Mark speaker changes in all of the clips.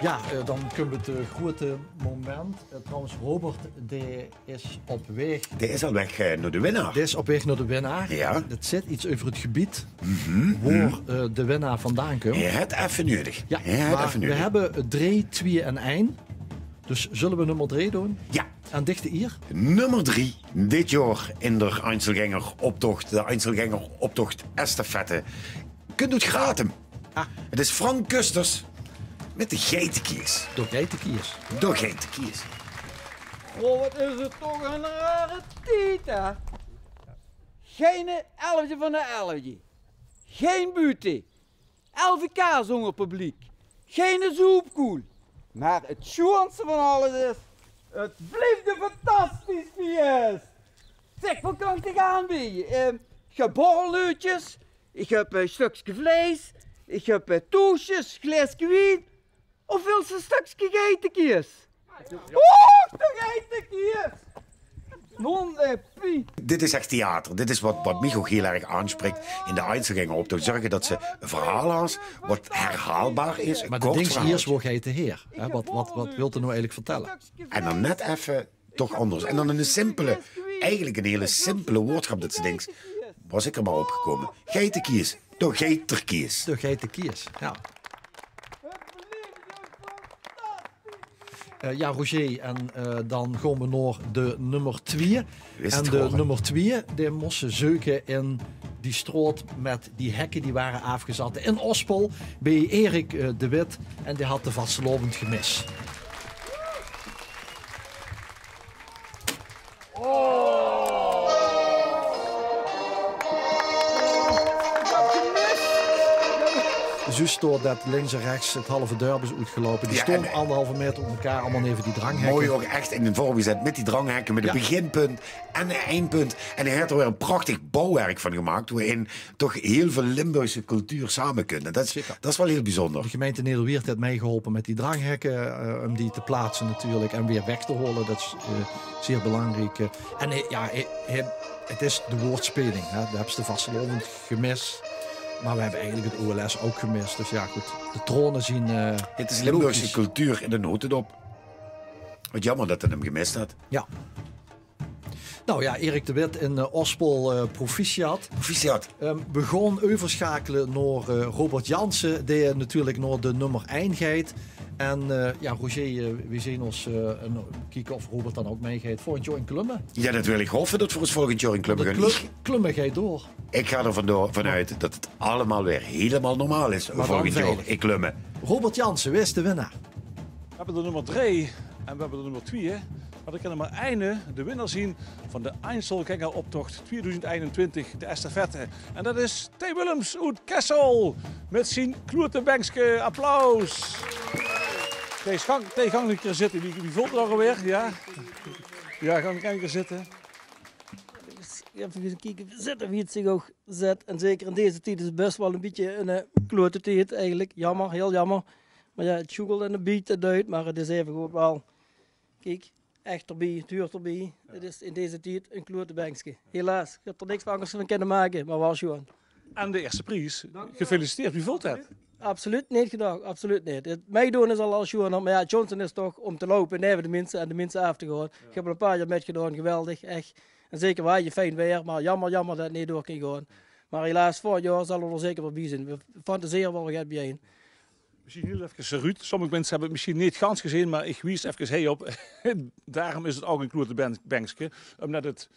Speaker 1: Ja, dan komt het grote moment. Trouwens, Robert die is op weg.
Speaker 2: Die is al weg naar de winnaar.
Speaker 1: Die is op weg naar de winnaar.
Speaker 2: Ja.
Speaker 1: Het zit iets over het gebied waar de winnaar vandaan komt.
Speaker 2: Je hebt even nodig.
Speaker 1: Ja,
Speaker 2: maar
Speaker 1: we hebben 3, 2 en 1. Dus zullen we nummer 3 doen?
Speaker 2: Ja.
Speaker 1: En dichte hier?
Speaker 2: Nummer 3 dit jaar in de Einzelgängeroptocht. De Einzelgängeroptocht estafette. Kunt u het graten?
Speaker 1: Ah.
Speaker 2: Het is Frank Kusters met de geitenkiers.
Speaker 1: Door geitenkiers.
Speaker 2: Door geitenkiers.
Speaker 3: Oh, wat is het toch een rare tijd, hè? Geen 11 van de 11. Geen buurte. 11k zonder publiek. Geen zoepkoel. Maar het schoonste van alles is... Het blijft een fantastisch feest. Zeg, wat kan ik te gaan bieden? Ik heb borreluutjes. Ik heb een stukje vlees. Ik heb toastjes, glaasje wien. Of wil ze een stukje geitenkiers? Oeh, de geitenkiers! Non pie.
Speaker 2: Dit is echt theater. Dit is wat Micho heel erg aanspreekt in de Einzelgängeroptocht. Zorgen dat ze een verhaal has wat herhaalbaar is. Een
Speaker 1: Maar de
Speaker 2: kort
Speaker 1: ding is
Speaker 2: verhaal.
Speaker 1: eerst waar geiten heer. Wat wilt u nou eigenlijk vertellen?
Speaker 2: En dan net even toch anders. En dan een simpele, eigenlijk een hele simpele woordschap dat ze denkt. Was ik er maar opgekomen. Geitenkiers. Door geiterkiers.
Speaker 1: De geitenkiers, ja. Ja, Roger, en dan gaan we naar de nummer 2. En de nummer 2, die moesten zoeken in die stroot met die hekken die waren afgezet in Ospel bij Erik de Wit. En die had de vastlopend gemis. Juist doordat links en rechts het halve dorp is uitgelopen. Die
Speaker 2: Ja,
Speaker 1: stonden
Speaker 2: en-
Speaker 1: 1,5 meter op elkaar, allemaal even die dranghekken.
Speaker 2: Mooi ook echt in een vorm gezet met die dranghekken, met een
Speaker 1: Ja.
Speaker 2: beginpunt en een eindpunt. En hij heeft er weer een prachtig bouwwerk van gemaakt, waarin toch heel veel Limburgse cultuur samen kunnen. Dat is wel heel bijzonder.
Speaker 1: De gemeente Nederweert heeft meegeholpen met die dranghekken, om die te plaatsen natuurlijk en weer weg te holen. Dat is zeer belangrijk. En het is de woordspeling. Hè. Daar hebben ze vastlopend gemist. Maar we hebben eigenlijk het OLS ook gemist. Dus ja, goed. De tronen zien.
Speaker 2: Het is Limburgse
Speaker 1: logisch.
Speaker 2: cultuur in de notendop. Wat jammer dat hij hem gemist had.
Speaker 1: Ja. Nou ja, Erik de Wit in Ospel proficiat.
Speaker 2: Proficiat.
Speaker 1: We gaan overschakelen naar Robert Jansen, die natuurlijk naar de nummer 1 gaat. En ja, Roger, we zien ons kijken of Robert dan ook meegaat volgend jaar in Klummen.
Speaker 2: Ja, dat wil ik hopen dat we ons volgend jaar in Klummen
Speaker 1: De
Speaker 2: gaan.
Speaker 1: Klummen gaat door.
Speaker 2: Ik ga er vanuit dat het allemaal weer helemaal normaal is.
Speaker 1: dan
Speaker 2: Volgend jaar
Speaker 1: veilig.
Speaker 2: in Klummen.
Speaker 1: Robert Jansen, wie is de winnaar?
Speaker 4: We hebben de nummer 3 en we hebben de nummer 2. Maar dan kunnen we einde de winnaar zien van de Einzelgängeroptocht 2021, de estafette. En dat is T. Willems uit Kessel met zijn kloertebankske. Applaus. T, gang een keer zitten. Wie voelt er alweer? Ja? Ja, ga een keer zitten.
Speaker 5: Even kijken zitten wie het zich ook zet. En zeker in deze tijd is het best wel een beetje een klote tijd eigenlijk. Jammer, heel jammer. Maar ja, het sjoegelt en het biedt het uit. Maar het is even goed wel. Kijk, echt erbij, het huurt erbij. Het is in deze tijd een klote bankje. Helaas, ik heb er niks van kunnen maken. Maar wel gewoon.
Speaker 4: En de eerste prijs. Gefeliciteerd, wie voelt het?
Speaker 5: Absoluut niet gedacht, absoluut niet. Het meedoen is al als Johan, maar ja, Johnson is toch om te lopen neven de mensen en de mensen af te gaan. Ik heb er een paar jaar met gedaan, geweldig, echt. En zeker waar je fijn weer, maar jammer dat het niet door kan gaan. Maar helaas, vorig jaar zullen we er zeker wel bij zijn. We fantaseren wel wat bij een.
Speaker 4: Misschien heel even Ruud. Sommige mensen hebben het misschien niet gans gezien, maar ik wies even hey op. Daarom is het ook een kloertebankje. Omdat het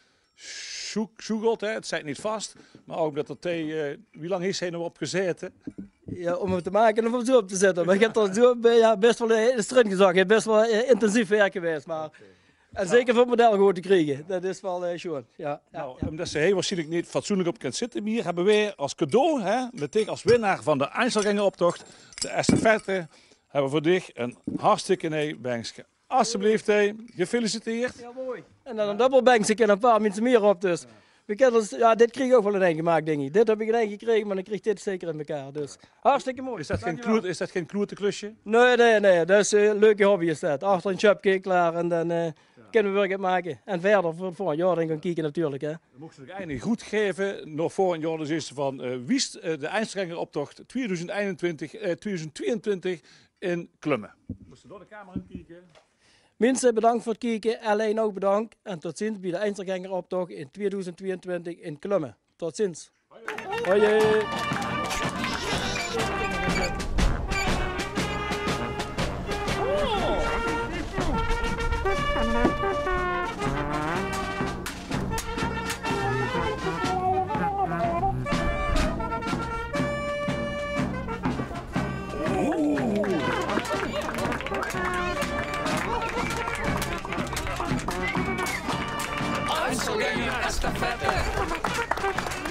Speaker 4: zoekelt, het zit niet vast. Maar ook dat er wie lang is hij nou op gezeten?
Speaker 5: Ja, om het te maken of om zo op te zetten. Maar ik heb er zo best wel in de struin gezakt. Het is best wel intensief werk geweest. Maar... En zeker voor het model gewoon te krijgen. Dat is wel schoon. Ja,
Speaker 4: Omdat ze heel waarschijnlijk niet fatsoenlijk op kunt zitten hier, hebben wij als cadeau, meteen als winnaar van de Einzelgängeroptocht, de estafette, hebben we voor dich een hartstikke nee bankje. Alsjeblieft, gefeliciteerd.
Speaker 5: Ja, mooi. En dan een dubbelbankje en een paar mensen meer op dus. We kennen ons, ja, dit kreeg ik ook wel een eind gemaakt, denk ik. Dit heb ik een eind gekregen, maar dan kreeg dit zeker in elkaar. Dus hartstikke mooi.
Speaker 4: Is dat geen kloerteklusje?
Speaker 5: Nee. Dat is een leuke hobby is dat. Achter een chapje klaar en dan kunnen we weer wat maken. En verder voor een jaar dan gaan kijken natuurlijk. Hè.
Speaker 4: Dan mochten we eindelijk goed geven. Nog voor een jaar dus is van Wiest, de Einzelgängeroptocht 2021, 2022 in Klummen. Moesten door de camera kijken.
Speaker 5: Mensen, bedankt voor het kijken. Alleen ook bedankt. En tot ziens bij de Einzelgangeroptocht in 2022 in Klummen. Tot ziens. Hoi.
Speaker 6: Einzelgänger Estafette.